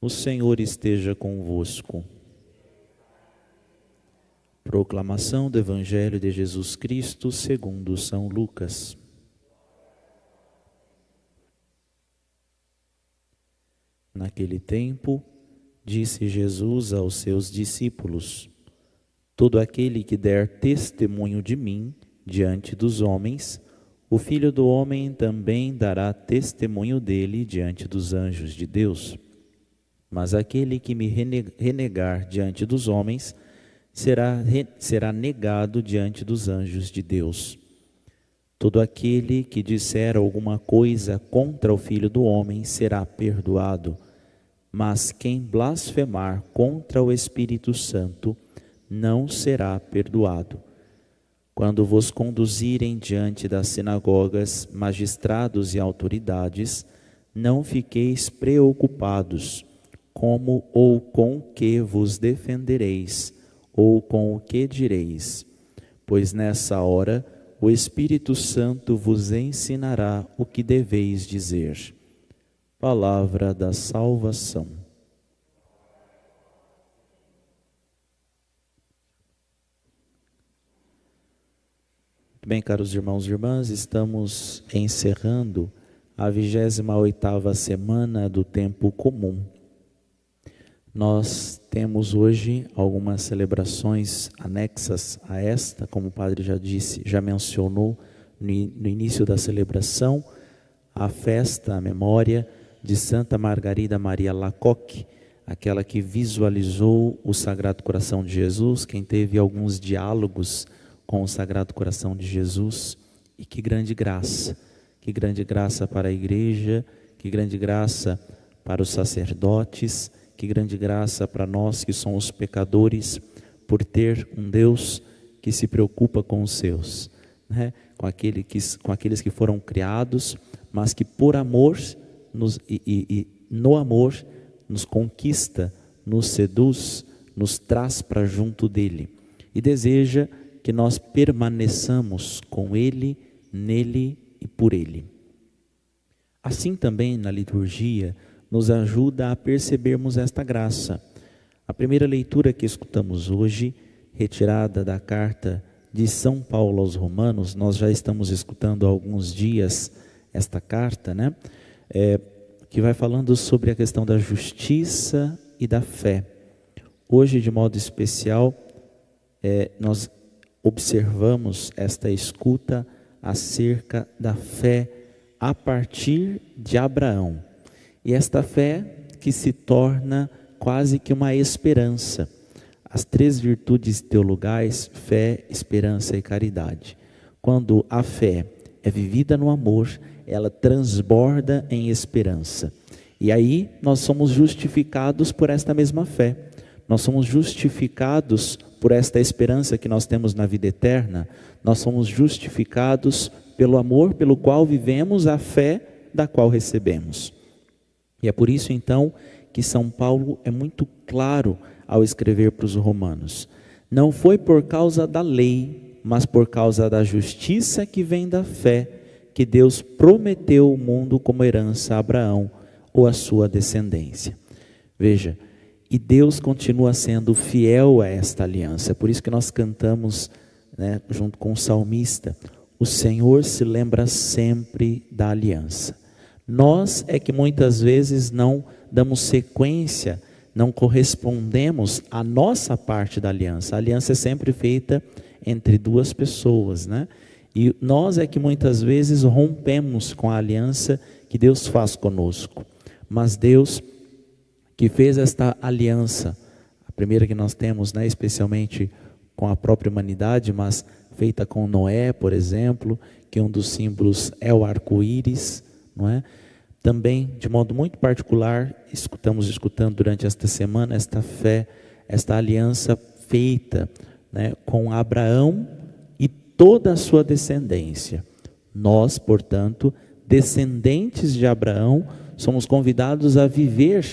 O Senhor esteja convosco. Proclamação do Evangelho de Jesus Cristo segundo São Lucas. Naquele tempo, disse Jesus aos seus discípulos: todo aquele que der testemunho de mim diante dos homens, o Filho do Homem também dará testemunho dele diante dos anjos de Deus. Mas aquele que me renegar diante dos homens, será negado diante dos anjos de Deus. Todo aquele que disser alguma coisa contra o Filho do Homem será perdoado, mas quem blasfemar contra o Espírito Santo não será perdoado. Quando vos conduzirem diante das sinagogas, magistrados e autoridades, não fiqueis preocupados, como ou com que vos defendereis, ou com o que direis, pois nessa hora o Espírito Santo vos ensinará o que deveis dizer. Palavra da salvação. Muito bem, caros irmãos e irmãs, estamos encerrando a 28ª semana do tempo comum. Nós temos hoje algumas celebrações anexas a esta, como o padre já disse, já mencionou no início da celebração, a festa, a memória de Santa Margarida Maria Alacoque, aquela que visualizou o Sagrado Coração de Jesus, quem teve alguns diálogos com o Sagrado Coração de Jesus. E que grande graça para a igreja, que grande graça para os sacerdotes, que grande graça para nós que somos pecadores, por ter um Deus que se preocupa com os seus, né? com aqueles que foram criados, mas que por amor, no amor, nos conquista, nos seduz, nos traz para junto dele. E deseja que nós permaneçamos com ele, nele e por ele. Assim também na liturgia, nos ajuda a percebermos esta graça. A primeira leitura que escutamos hoje, retirada da carta de São Paulo aos Romanos, nós já estamos escutando há alguns dias esta carta, né? Que vai falando sobre a questão da justiça e da fé. Hoje, de modo especial, nós observamos esta escuta acerca da fé a partir de Abraão. E esta fé que se torna quase que uma esperança. As 3 virtudes teologais, fé, esperança e caridade. Quando a fé é vivida no amor, ela transborda em esperança. E aí nós somos justificados por esta mesma fé. Nós somos justificados por esta esperança que nós temos na vida eterna. Nós somos justificados pelo amor pelo qual vivemos, a fé da qual recebemos. E é por isso então que São Paulo é muito claro ao escrever para os romanos. Não foi por causa da lei, mas por causa da justiça que vem da fé, que Deus prometeu o mundo como herança a Abraão ou a sua descendência. Veja, e Deus continua sendo fiel a esta aliança. É por isso que nós cantamos, né, junto com o salmista, o Senhor se lembra sempre da aliança. Nós é que muitas vezes não damos sequência, não correspondemos à nossa parte da aliança. A aliança é sempre feita entre 2 pessoas, né? E nós é que muitas vezes rompemos com a aliança que Deus faz conosco. Mas Deus que fez esta aliança, a primeira que nós temos, né, especialmente com a própria humanidade, mas feita com Noé, por exemplo, que um dos símbolos é o arco-íris, não é? Também, de modo muito particular, estamos escutando durante esta semana esta fé, esta aliança feita, né, com Abraão e toda a sua descendência. Nós, portanto, descendentes de Abraão, somos convidados a viver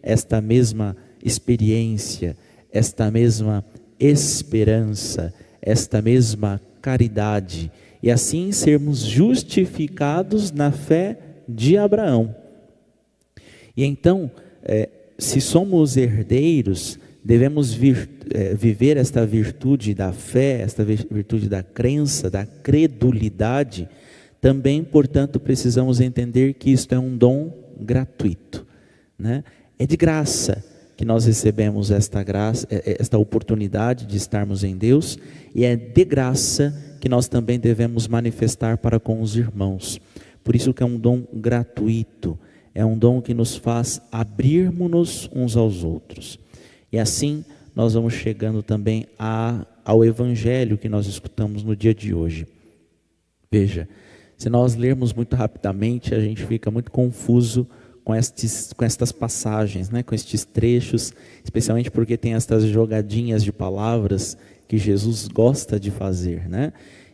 esta mesma experiência, esta mesma esperança, esta mesma caridade, e assim sermos justificados na fé de Abraão. E então, se somos herdeiros, devemos viver esta virtude da fé, esta virtude da crença, da credulidade. Também, portanto, precisamos entender que isto é um dom gratuito, né? É de graça que nós recebemos esta graça, esta oportunidade de estarmos em Deus, e é de graça que nós também devemos manifestar para com os irmãos. Por isso que é um dom gratuito, é um dom que nos faz abrirmos-nos uns aos outros. E assim nós vamos chegando também ao Evangelho que nós escutamos no dia de hoje. Veja, se nós lermos muito rapidamente, a gente fica muito confuso com estas passagens, né? Com estes trechos, especialmente porque tem estas jogadinhas de palavras que Jesus gosta de fazer, né?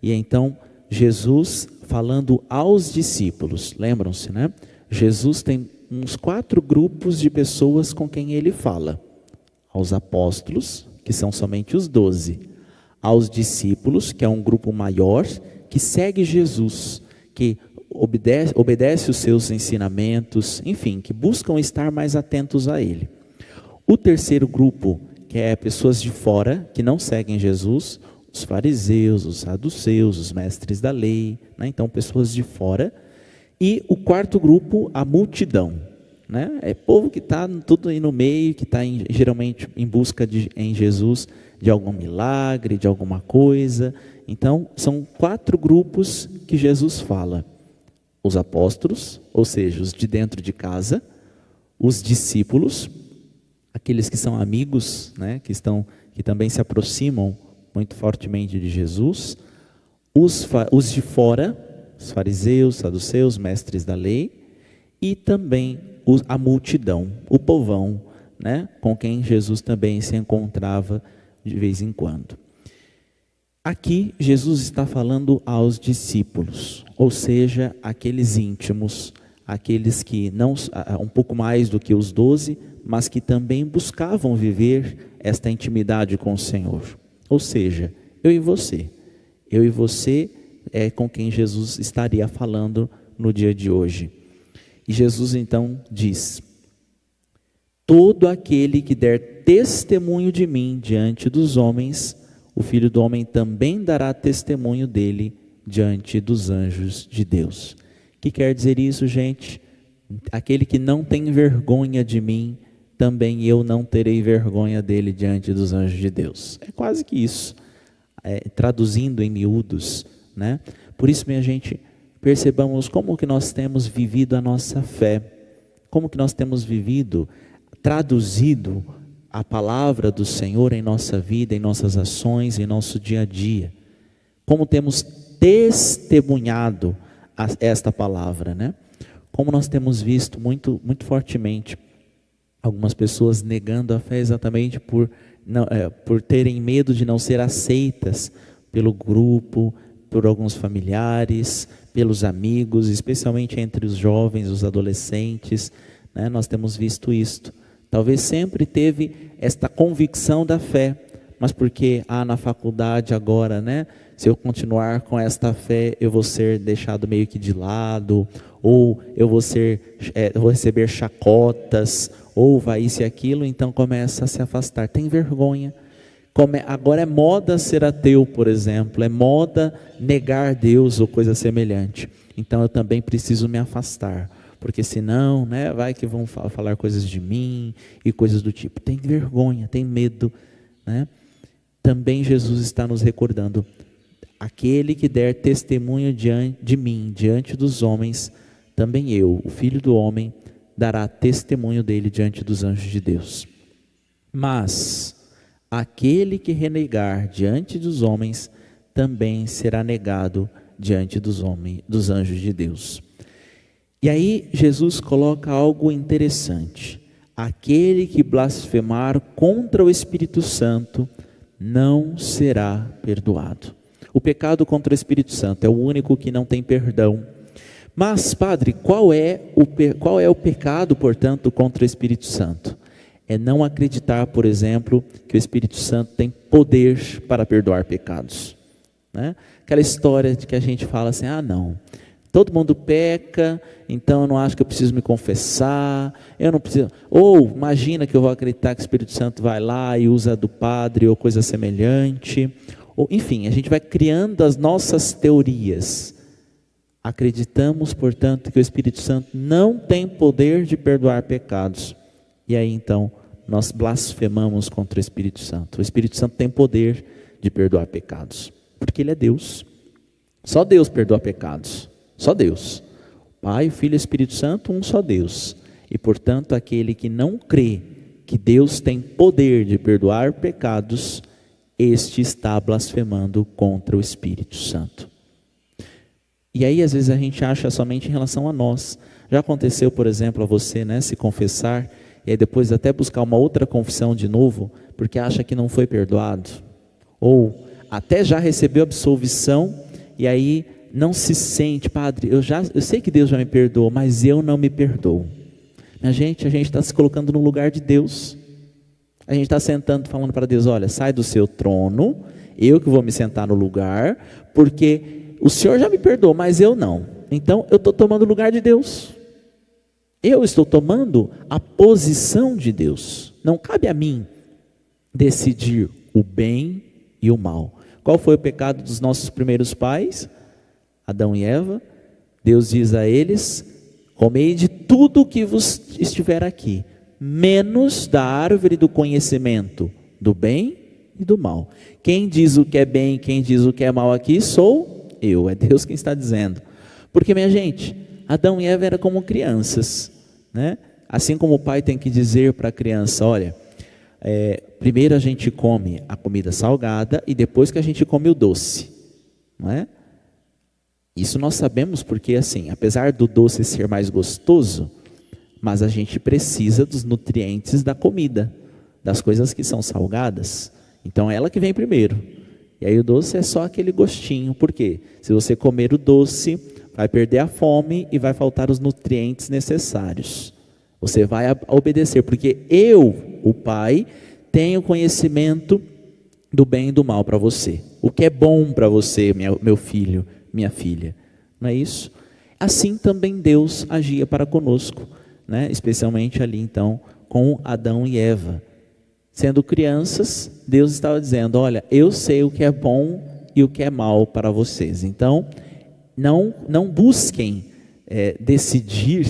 E então, Jesus falando aos discípulos, lembram-se, né? Jesus tem uns 4 grupos de pessoas com quem ele fala. Aos apóstolos, que são somente os 12. Aos discípulos, que é um grupo maior, que segue Jesus, que obedece os seus ensinamentos, enfim, que buscam estar mais atentos a Ele. O terceiro grupo, que é pessoas de fora, que não seguem Jesus, os fariseus, os saduceus, os mestres da lei, né? Então pessoas de fora. E o quarto grupo, a multidão, né? É povo que está tudo aí no meio, que está geralmente em busca em Jesus de algum milagre, de alguma coisa. Então são 4 grupos que Jesus fala. Os apóstolos, ou seja, os de dentro de casa, os discípulos, aqueles que são amigos, né, que também se aproximam muito fortemente de Jesus, os de fora, os fariseus, saduceus, mestres da lei, e também a multidão, o povão, né, com quem Jesus também se encontrava de vez em quando. Aqui Jesus está falando aos discípulos, ou seja, aqueles íntimos, aqueles que não, um pouco mais do que os 12, mas que também buscavam viver esta intimidade com o Senhor. Ou seja, eu e você é com quem Jesus estaria falando no dia de hoje. E Jesus então diz: todo aquele que der testemunho de mim diante dos homens, o Filho do Homem também dará testemunho dele diante dos anjos de Deus. O que quer dizer isso, gente? Aquele que não tem vergonha de mim, também eu não terei vergonha dele diante dos anjos de Deus. É quase que isso, traduzindo em miúdos, né? Por isso, minha gente, percebamos como que nós temos vivido a nossa fé, como que nós temos vivido, traduzido a palavra do Senhor em nossa vida, em nossas ações, em nosso dia a dia. Como temos testemunhado esta palavra, né? Como nós temos visto muito, muito fortemente algumas pessoas negando a fé exatamente por terem medo de não ser aceitas pelo grupo, por alguns familiares, pelos amigos, especialmente entre os jovens, os adolescentes, né? Nós temos visto isto. Talvez sempre teve esta convicção da fé, mas porque na faculdade agora, né? Se eu continuar com esta fé, eu vou ser deixado meio que de lado, ou eu vou receber chacotas, ou vai isso e aquilo, então começa a se afastar. Tem vergonha. Agora é moda ser ateu, por exemplo, é moda negar Deus ou coisa semelhante. Então eu também preciso me afastar. Porque senão, né, vai que vão falar coisas de mim e coisas do tipo. Tem vergonha, tem medo, né? Também Jesus está nos recordando: aquele que der testemunho de mim diante dos homens, também eu, o Filho do Homem, dará testemunho dele diante dos anjos de Deus. Mas aquele que renegar diante dos homens, também será negado diante dos anjos de Deus. E aí Jesus coloca algo interessante: aquele que blasfemar contra o Espírito Santo não será perdoado. O pecado contra o Espírito Santo é o único que não tem perdão. Mas, padre, qual é o pecado, portanto, contra o Espírito Santo? É não acreditar, por exemplo, que o Espírito Santo tem poder para perdoar pecados, né? Aquela história de que a gente fala assim: não, Todo mundo peca, então eu não acho que eu preciso me confessar, eu não preciso. Ou imagina que eu vou acreditar que o Espírito Santo vai lá e usa do padre ou coisa semelhante. Ou, enfim, a gente vai criando as nossas teorias. Acreditamos, portanto, que o Espírito Santo não tem poder de perdoar pecados. E aí então nós blasfemamos contra o Espírito Santo. O Espírito Santo tem poder de perdoar pecados, porque Ele é Deus. Só Deus perdoa pecados. Só Deus. Pai, o Filho e o Espírito Santo, um só Deus. E portanto, aquele que não crê que Deus tem poder de perdoar pecados, este está blasfemando contra o Espírito Santo. E aí às vezes a gente acha somente em relação a nós. Já aconteceu, por exemplo, a você, né, se confessar e aí depois até buscar uma outra confissão de novo, porque acha que não foi perdoado? Ou até já recebeu absolvição e aí não se sente, padre, eu sei que Deus já me perdoou, mas eu não me perdoo. A gente está se colocando no lugar de Deus. A gente está sentando, falando para Deus, olha, sai do seu trono, eu que vou me sentar no lugar, porque o Senhor já me perdoou, mas eu não. Então eu estou tomando o lugar de Deus. Eu estou tomando a posição de Deus. Não cabe a mim decidir o bem e o mal. Qual foi o pecado dos nossos primeiros pais? Adão e Eva. Deus diz a eles, comei de tudo que vos estiver aqui, menos da árvore do conhecimento do bem e do mal. Quem diz o que é bem, quem diz o que é mal aqui sou eu, é Deus quem está dizendo. Porque, minha gente, Adão e Eva eram como crianças, né? Assim como o pai tem que dizer para a criança, olha, primeiro a gente come a comida salgada e depois que a gente come o doce, não é? Isso nós sabemos porque, assim, apesar do doce ser mais gostoso, mas a gente precisa dos nutrientes da comida, das coisas que são salgadas. Então é ela que vem primeiro. E aí o doce é só aquele gostinho. Por quê? Se você comer o doce, vai perder a fome e vai faltar os nutrientes necessários. Você vai obedecer, porque eu, o Pai, tenho conhecimento do bem e do mal para você. O que é bom para você, meu filho, minha filha. Não é isso? Assim também Deus agia para conosco, né? Especialmente ali então com Adão e Eva. Sendo crianças, Deus estava dizendo, olha, eu sei o que é bom e o que é mal para vocês. Então, não busquem decidir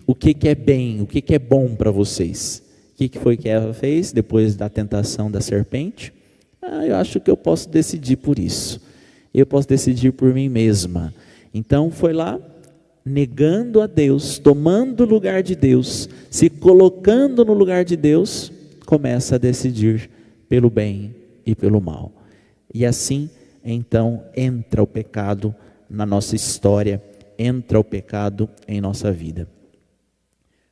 o que é bem, o que é bom para vocês. O que foi que Eva fez depois da tentação da serpente? Eu acho que eu posso decidir por isso. Eu posso decidir por mim mesma. Então foi lá, negando a Deus, tomando o lugar de Deus, se colocando no lugar de Deus, começa a decidir pelo bem e pelo mal. E assim, então, entra o pecado na nossa história, entra o pecado em nossa vida.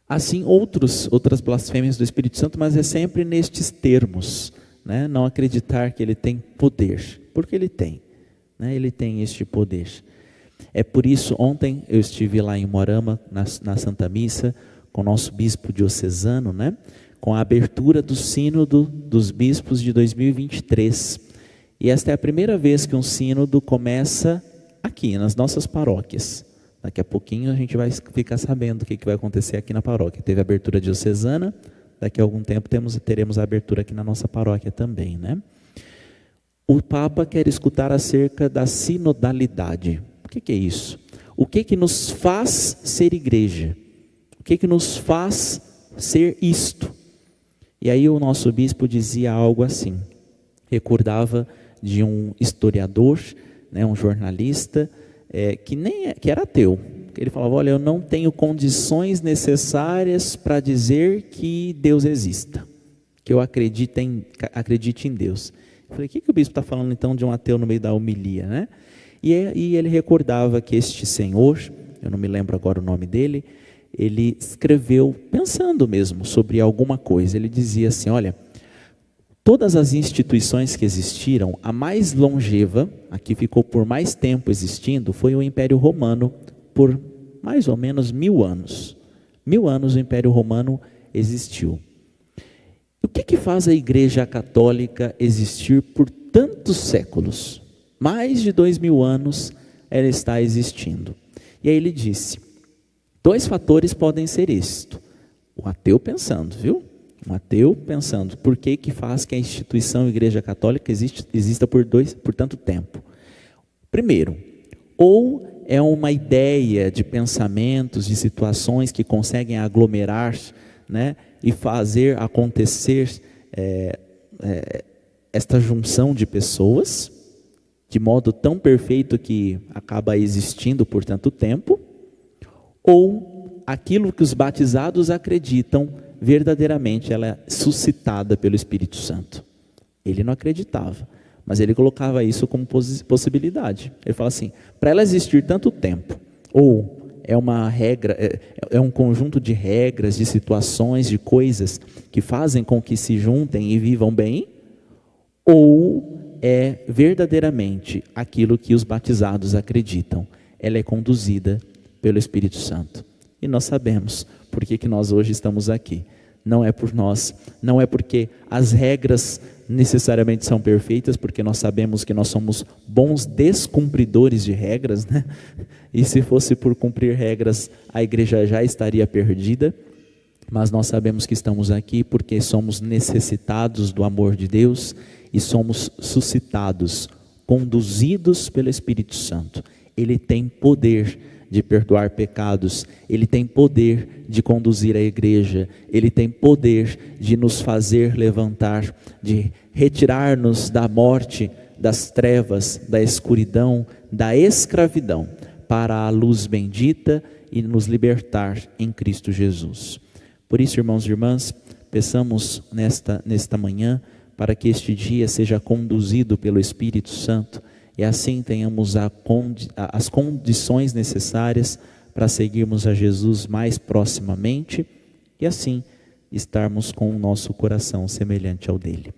Assim, outras blasfêmias do Espírito Santo, mas é sempre nestes termos, né? Não acreditar que ele tem poder, porque ele tem, né? Ele tem este poder. É por isso, ontem eu estive lá em Moarama, na Santa Missa, com o nosso bispo diocesano, né? Com a abertura do sínodo dos bispos de 2023. E esta é a primeira vez que um sínodo começa aqui, nas nossas paróquias. Daqui a pouquinho a gente vai ficar sabendo o que vai acontecer aqui na paróquia. Teve a abertura diocesana, daqui a algum tempo teremos a abertura aqui na nossa paróquia também, né? O Papa quer escutar acerca da sinodalidade. O que é isso? O que nos faz ser igreja? O que nos faz ser isto? E aí o nosso bispo dizia algo assim, recordava de um historiador, né, um jornalista, que era ateu. Ele falava, olha, eu não tenho condições necessárias para dizer que Deus exista, que eu acredite em Deus. Eu falei, o que o bispo está falando então de um ateu no meio da homilia, né? E ele recordava que este senhor, eu não me lembro agora o nome dele, ele escreveu pensando mesmo sobre alguma coisa. Ele dizia assim, olha, todas as instituições que existiram, a mais longeva, a que ficou por mais tempo existindo, foi o Império Romano, por mais ou menos 1000 anos. 1000 anos o Império Romano existiu. O que faz a Igreja Católica existir por tantos séculos? Mais de 2000 anos ela está existindo. E aí ele disse, 2 fatores podem ser isto. O ateu pensando, viu? Um ateu pensando, por que faz que a instituição Igreja Católica exista por tanto tempo? Primeiro, ou é uma ideia de pensamentos, de situações que conseguem aglomerar, né, e fazer acontecer esta junção de pessoas, de modo tão perfeito que acaba existindo por tanto tempo, ou aquilo que os batizados acreditam, verdadeiramente ela é suscitada pelo Espírito Santo. Ele não acreditava, mas ele colocava isso como possibilidade. Ele fala assim, para ela existir tanto tempo, ou é uma regra, é um conjunto de regras, de situações, de coisas que fazem com que se juntem e vivam bem, ou é verdadeiramente aquilo que os batizados acreditam. Ela é conduzida pelo Espírito Santo. E nós sabemos por que nós hoje estamos aqui. Não é por nós, não é porque as regras necessariamente são perfeitas, porque nós sabemos que nós somos bons descumpridores de regras, né? E se fosse por cumprir regras, a igreja já estaria perdida. Mas nós sabemos que estamos aqui porque somos necessitados do amor de Deus e somos suscitados, conduzidos pelo Espírito Santo. Ele tem poder de perdoar pecados, Ele tem poder de conduzir a igreja, Ele tem poder de nos fazer levantar, de retirar-nos da morte, das trevas, da escuridão, da escravidão, para a luz bendita e nos libertar em Cristo Jesus. Por isso, irmãos e irmãs, peçamos nesta manhã, para que este dia seja conduzido pelo Espírito Santo, e assim tenhamos as condições necessárias para seguirmos a Jesus mais proximamente e assim estarmos com o nosso coração semelhante ao dele.